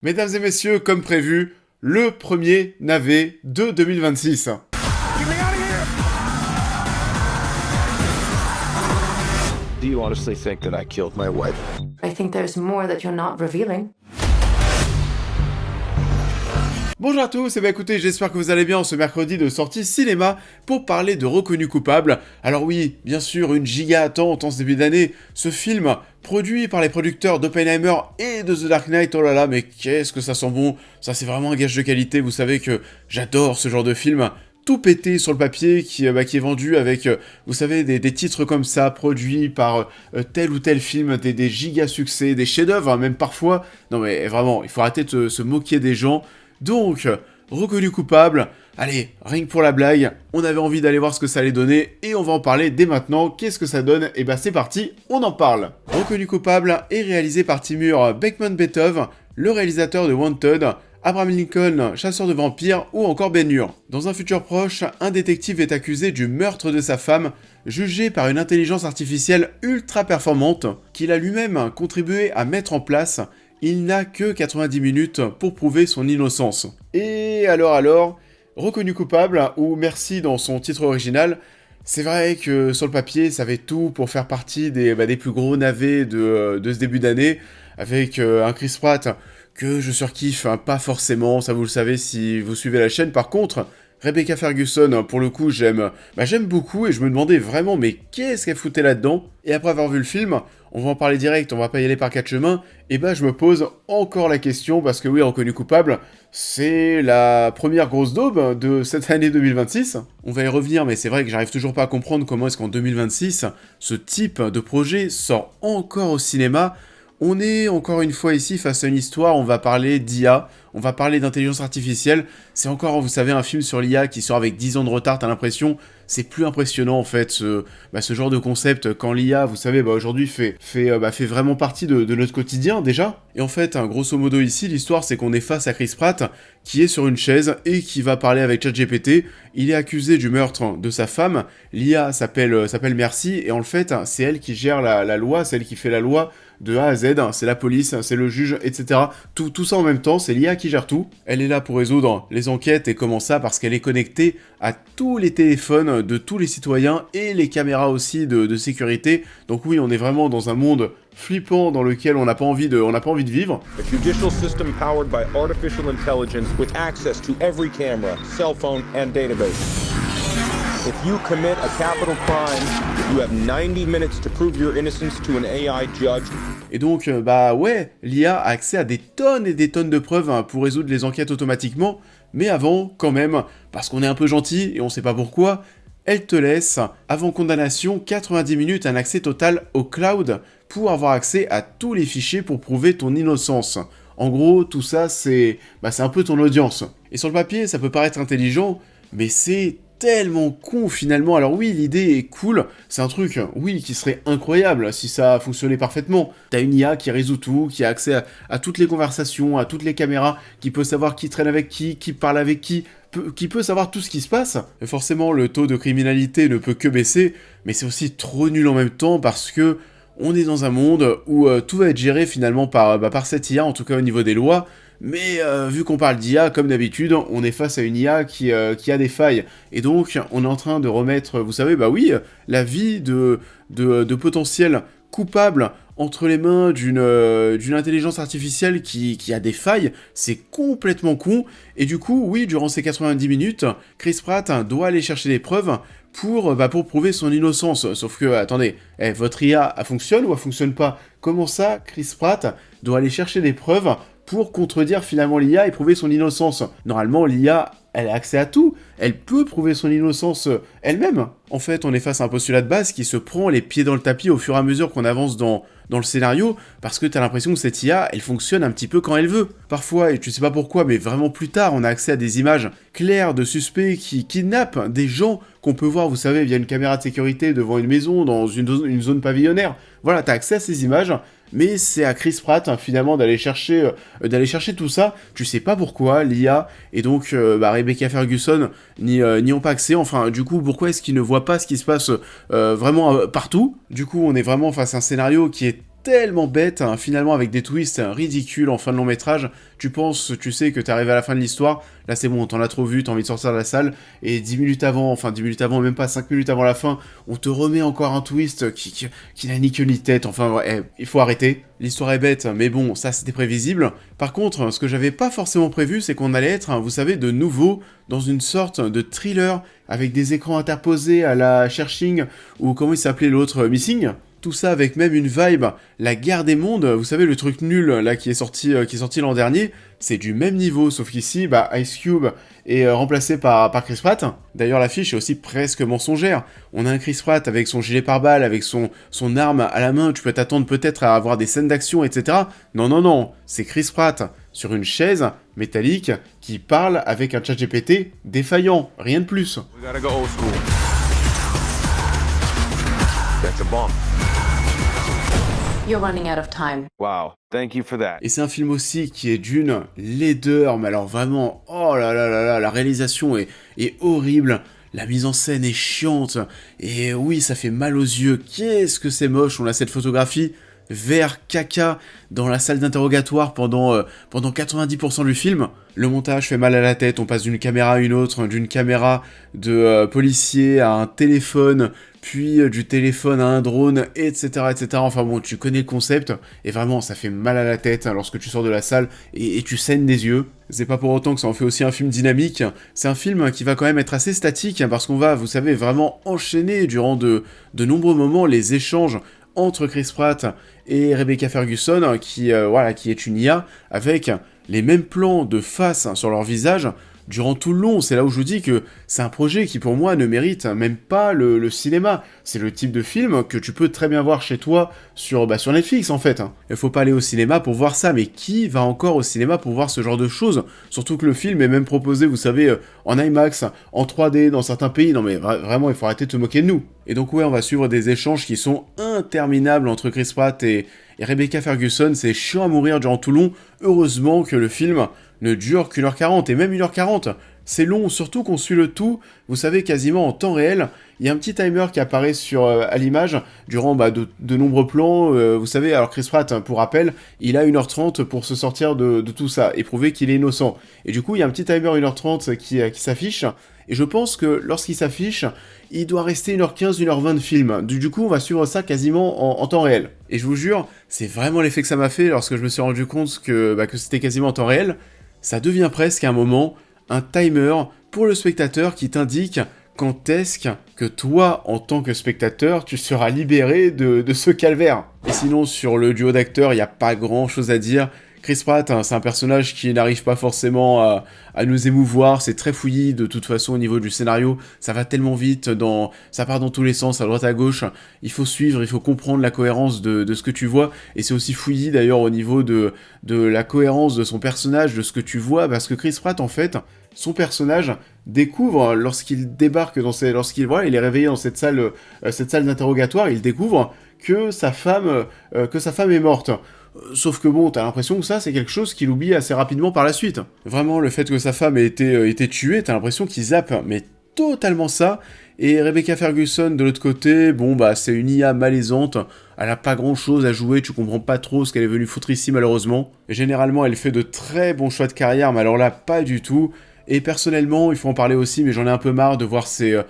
Mesdames et messieurs, comme prévu, le premier navet de 2026. Do you honestly think that I killed my wife? I think there's more that you're not revealing. Bonjour à tous, et écoutez, j'espère que vous allez bien en ce mercredi de sortie cinéma pour parler de Reconnu Coupable. Alors oui, bien sûr, une giga attente en ce début d'année, ce film produit par les producteurs d'Oppenheimer et de The Dark Knight, oh là là, mais qu'est-ce que ça sent bon, ça c'est vraiment un gage de qualité, vous savez que j'adore ce genre de film. Tout pété sur le papier qui est vendu avec, vous savez, des titres comme ça, produits par tel ou tel film, des giga succès, des chefs-d'œuvre, hein, même parfois. Non mais vraiment, il faut arrêter de se moquer des gens. Donc, Reconnu Coupable, allez, rien que pour la blague, on avait envie d'aller voir ce que ça allait donner, et on va en parler dès maintenant. Qu'est-ce que ça donne? Et bah c'est parti, on en parle. Reconnu Coupable est réalisé par Timur Bekmambetov, le réalisateur de Wanted, Abraham Lincoln, chasseur de vampires, ou encore Ben-Hur. Dans un futur proche, un détective est accusé du meurtre de sa femme, jugé par une intelligence artificielle ultra performante, qu'il a lui-même contribué à mettre en place. Il n'a que 90 minutes pour prouver son innocence. Et alors, Reconnu Coupable, ou Merci dans son titre original, c'est vrai que sur le papier, ça avait tout pour faire partie des plus gros navets de ce début d'année, avec un Chris Pratt que je surkiffe, hein, pas forcément, ça vous le savez si vous suivez la chaîne. Par contre, Rebecca Ferguson, pour le coup, j'aime beaucoup, et je me demandais vraiment, mais qu'est-ce qu'elle foutait là-dedans? Et après avoir vu le film, on va en parler direct, on va pas y aller par quatre chemins, et je me pose encore la question, parce que oui, Reconnu Coupable, c'est la première grosse daube de cette année 2026. On va y revenir, mais c'est vrai que j'arrive toujours pas à comprendre comment est-ce qu'en 2026, ce type de projet sort encore au cinéma. On est encore une fois ici face à une histoire, on va parler d'IA, on va parler d'intelligence artificielle, c'est encore, vous savez, un film sur l'IA qui sort avec 10 ans de retard, t'as l'impression, c'est plus impressionnant en fait, ce genre de concept, quand l'IA, vous savez, aujourd'hui fait vraiment partie de notre quotidien déjà. Et en fait, hein, grosso modo ici, l'histoire c'est qu'on est face à Chris Pratt, qui est sur une chaise et qui va parler avec ChatGPT. Il est accusé du meurtre de sa femme, l'IA s'appelle Merci, et en fait, c'est elle qui gère la loi, c'est elle qui fait la loi, de A à Z, c'est la police, c'est le juge, etc. Tout ça en même temps, c'est l'IA qui gère tout. Elle est là pour résoudre les enquêtes, et comment ça? Parce qu'elle est connectée à tous les téléphones de tous les citoyens, et les caméras aussi de sécurité. Donc oui, on est vraiment dans un monde flippant dans lequel on n'a pas envie de vivre. A judicial system powered by artificial intelligence with access to every camera, cell phone and database. If you commit a capital crime, you have 90 minutes to prove your innocence to an AI judge. Et donc, ouais, l'IA a accès à des tonnes et des tonnes de preuves, hein, pour résoudre les enquêtes automatiquement, mais avant, quand même, parce qu'on est un peu gentil et on sait pas pourquoi, elle te laisse, avant condamnation, 90 minutes, un accès total au cloud pour avoir accès à tous les fichiers pour prouver ton innocence. En gros, tout ça, c'est un peu ton audience. Et sur le papier, ça peut paraître intelligent, mais c'est tellement con finalement. Alors oui, l'idée est cool, c'est un truc, oui, qui serait incroyable si ça fonctionnait parfaitement. T'as une IA qui résout tout, qui a accès à toutes les conversations, à toutes les caméras, qui peut savoir qui traîne avec qui parle avec qui peut savoir tout ce qui se passe. Et forcément, le taux de criminalité ne peut que baisser, mais c'est aussi trop nul en même temps parce que on est dans un monde où tout va être géré finalement par cette IA, en tout cas au niveau des lois. Mais vu qu'on parle d'IA, comme d'habitude, on est face à une IA qui a des failles. Et donc, on est en train de remettre, vous savez, la vie de potentiels coupables entre les mains d'une intelligence artificielle qui a des failles. C'est complètement con. Et du coup, oui, durant ces 90 minutes, Chris Pratt doit aller chercher des preuves pour prouver son innocence. Sauf que, attendez, votre IA, elle fonctionne ou elle fonctionne pas? Comment ça, Chris Pratt doit aller chercher des preuves pour contredire finalement l'IA et prouver son innocence? Normalement, l'IA, elle a accès à tout, elle peut prouver son innocence elle-même. En fait, on est face à un postulat de base qui se prend les pieds dans le tapis au fur et à mesure qu'on avance dans le scénario, parce que t'as l'impression que cette IA, elle fonctionne un petit peu quand elle veut. Parfois, et tu sais pas pourquoi, mais vraiment plus tard, on a accès à des images claires de suspects qui kidnappent des gens qu'on peut voir, vous savez, via une caméra de sécurité devant une maison, dans une zone pavillonnaire. Voilà, t'as accès à ces images, mais c'est à Chris Pratt, hein, finalement, d'aller chercher tout ça. Tu sais pas pourquoi, l'IA, et donc Rebecca Ferguson n'y ont pas accès. Enfin, du coup, pourquoi est-ce qu'ils ne voient pas ce qui se passe vraiment partout? Du coup, on est vraiment face à un scénario qui est tellement bête, hein, finalement avec des twists ridicules en fin de long métrage, tu sais que t'es arrivé à la fin de l'histoire, là c'est bon, t'en as trop vu, t'as envie de sortir de la salle, et 10 minutes avant, même pas 5 minutes avant la fin, on te remet encore un twist qui n'a ni queue ni tête, enfin ouais, il faut arrêter. L'histoire est bête, mais bon, ça c'était prévisible. Par contre, ce que j'avais pas forcément prévu, c'est qu'on allait être, vous savez, de nouveau dans une sorte de thriller, avec des écrans interposés à la Searching, ou comment il s'appelait l'autre, Missing. Tout ça avec même une vibe, la guerre des mondes, vous savez le truc nul là qui est sorti l'an dernier, c'est du même niveau, sauf qu'ici, Ice Cube est remplacé par Chris Pratt. D'ailleurs l'affiche est aussi presque mensongère. On a un Chris Pratt avec son gilet pare-balles, avec son arme à la main, tu peux t'attendre peut-être à avoir des scènes d'action, etc. Non, c'est Chris Pratt sur une chaise métallique qui parle avec un ChatGPT défaillant, rien de plus. We gotta go old school. That's a bomb. You're running out of time. Wow, thank you for that. Et c'est un film aussi qui est d'une laideur, mais alors vraiment, oh là là là là, la réalisation est horrible, la mise en scène est chiante, et oui, ça fait mal aux yeux, qu'est-ce que c'est moche, on a cette photographie vert caca dans la salle d'interrogatoire pendant 90% du film. Le montage fait mal à la tête, on passe d'une caméra à une autre, d'une caméra de policier à un téléphone, puis du téléphone à un drone, etc., etc. Enfin bon, tu connais le concept, et vraiment, ça fait mal à la tête lorsque tu sors de la salle et tu saignes des yeux. C'est pas pour autant que ça en fait aussi un film dynamique, c'est un film qui va quand même être assez statique, parce qu'on va, vous savez, vraiment enchaîner durant de nombreux moments les échanges entre Chris Pratt et Rebecca Ferguson, qui est une IA, avec les mêmes plans de face sur leur visage durant tout le long. C'est là où je vous dis que c'est un projet qui pour moi ne mérite même pas le cinéma. C'est le type de film que tu peux très bien voir chez toi sur Netflix en fait. Il faut pas aller au cinéma pour voir ça, mais qui va encore au cinéma pour voir ce genre de choses? Surtout que le film est même proposé, vous savez, en IMAX, en 3D dans certains pays. Non mais vraiment, il faut arrêter de te moquer de nous. Et donc ouais, on va suivre des échanges qui sont interminables entre Chris Pratt et Rebecca Ferguson. C'est chiant à mourir durant tout le long. Heureusement que le film ne dure qu'1h40, et même 1h40. C'est long, surtout qu'on suit le tout, vous savez, quasiment en temps réel. Il y a un petit timer qui apparaît à l'image durant de nombreux plans. Vous savez, alors Chris Pratt, pour rappel, il a 1h30 pour se sortir de tout ça et prouver qu'il est innocent. Et du coup, il y a un petit timer 1h30 qui s'affiche. Et je pense que lorsqu'il s'affiche, il doit rester 1h15, 1h20 de film. Du coup, on va suivre ça quasiment en temps réel. Et je vous jure, c'est vraiment l'effet que ça m'a fait lorsque je me suis rendu compte que c'était quasiment en temps réel. Ça devient presque à un moment un timer pour le spectateur qui t'indique quand est-ce que toi, en tant que spectateur, tu seras libéré de ce calvaire. Et sinon, sur le duo d'acteurs, il n'y a pas grand-chose à dire. Chris Pratt, c'est un personnage qui n'arrive pas forcément à nous émouvoir, c'est très fouillis de toute façon au niveau du scénario, ça va tellement vite, ça part dans tous les sens, à droite à gauche, il faut suivre, il faut comprendre la cohérence de ce que tu vois, et c'est aussi fouillis d'ailleurs au niveau de la cohérence de son personnage, de ce que tu vois, parce que Chris Pratt en fait, son personnage découvre lorsqu'il débarque il est réveillé dans cette salle d'interrogatoire, il découvre que sa femme est morte. Sauf que bon, t'as l'impression que ça, c'est quelque chose qu'il oublie assez rapidement par la suite. Vraiment, le fait que sa femme ait été tuée, t'as l'impression qu'il zappe, mais totalement ça. Et Rebecca Ferguson, de l'autre côté, c'est une IA malaisante, elle a pas grand chose à jouer, tu comprends pas trop ce qu'elle est venue foutre ici, malheureusement. Et généralement, elle fait de très bons choix de carrière, mais alors là, pas du tout. Et personnellement, il faut en parler aussi, mais j'en ai un peu marre de voir ces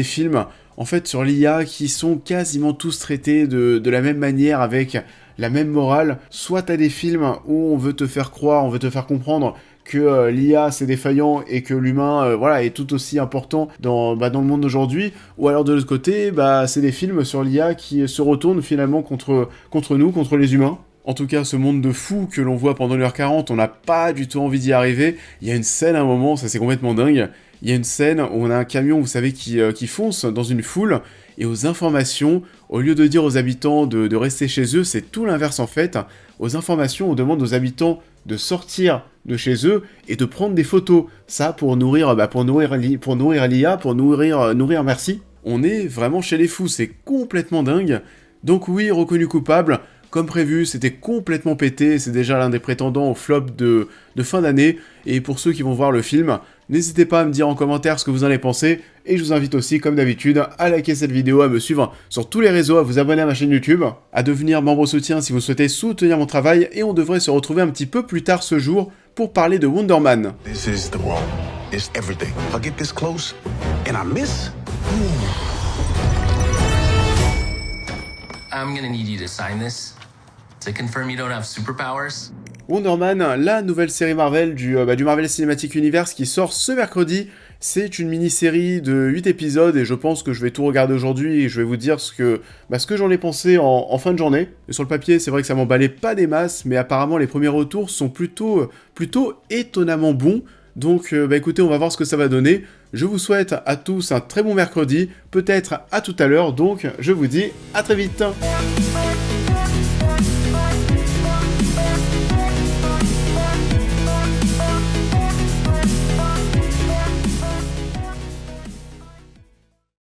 films, en fait, sur l'IA, qui sont quasiment tous traités de la même manière, avec la même morale. Soit t'as des films où on veut te faire croire, on veut te faire comprendre que l'IA c'est défaillant et que l'humain est tout aussi important dans le monde d'aujourd'hui, ou alors de l'autre côté, c'est des films sur l'IA qui se retournent finalement contre nous, contre les humains. En tout cas, ce monde de fou que l'on voit pendant l'1h40, on n'a pas du tout envie d'y arriver. Il y a une scène à un moment, ça c'est complètement dingue, il y a une scène où on a un camion, vous savez, qui fonce dans une foule, et aux informations, au lieu de dire aux habitants de rester chez eux, c'est tout l'inverse en fait. Aux informations, on demande aux habitants de sortir de chez eux et de prendre des photos. Ça pour nourrir l'IA, pour nourrir Merci. On est vraiment chez les fous, c'est complètement dingue. Donc oui, reconnu coupable. Comme prévu, c'était complètement pété, c'est déjà l'un des prétendants au flop de fin d'année, et pour ceux qui vont voir le film, n'hésitez pas à me dire en commentaire ce que vous en avez pensé, Et je vous invite aussi, comme d'habitude, à liker cette vidéo, à me suivre sur tous les réseaux, à vous abonner à ma chaîne YouTube, à devenir membre soutien si vous souhaitez soutenir mon travail, et on devrait se retrouver un petit peu plus tard ce jour pour parler de Wonder Man. This is the world. It's everything. If I get this close and I miss, I'm gonna need you to sign this to confirm you don't have superpowers. Wonder Man, la nouvelle série Marvel du Marvel Cinematic Universe qui sort ce mercredi. C'est une mini-série de 8 épisodes et je pense que je vais tout regarder aujourd'hui et je vais vous dire ce que j'en ai pensé en fin de journée. Et sur le papier, c'est vrai que ça m'emballait pas des masses, mais apparemment les premiers retours sont plutôt étonnamment bons. Donc écoutez, on va voir ce que ça va donner. Je vous souhaite à tous un très bon mercredi, peut-être à tout à l'heure, donc je vous dis à très vite.